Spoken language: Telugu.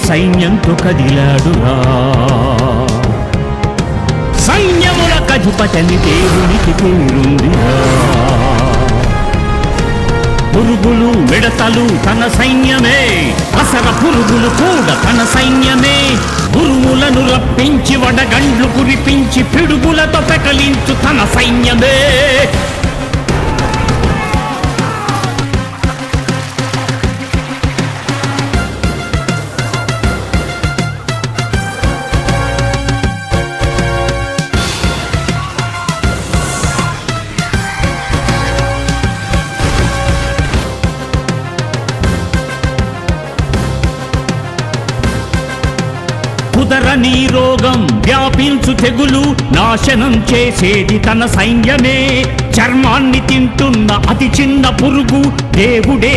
సైన్యంతో కదిలాడురా. సైన్యముల అధిపతని దేవునికి పేరుందిరా. పురుగులు మిడతలు తన సైన్యమే, అసర పురుగులు కూడా తన సైన్యమే. గురువులను రప్పించి వడగండ్లు కురిపించి పిడుగులతో పెకలించు తన సైన్యమే. కుదరని రోగం వ్యాపించు తెగులు నాశనం చేసేది తన సైన్యమే. చర్మాన్ని తింటున్న అతి చిన్న పురుగు దేవుడే.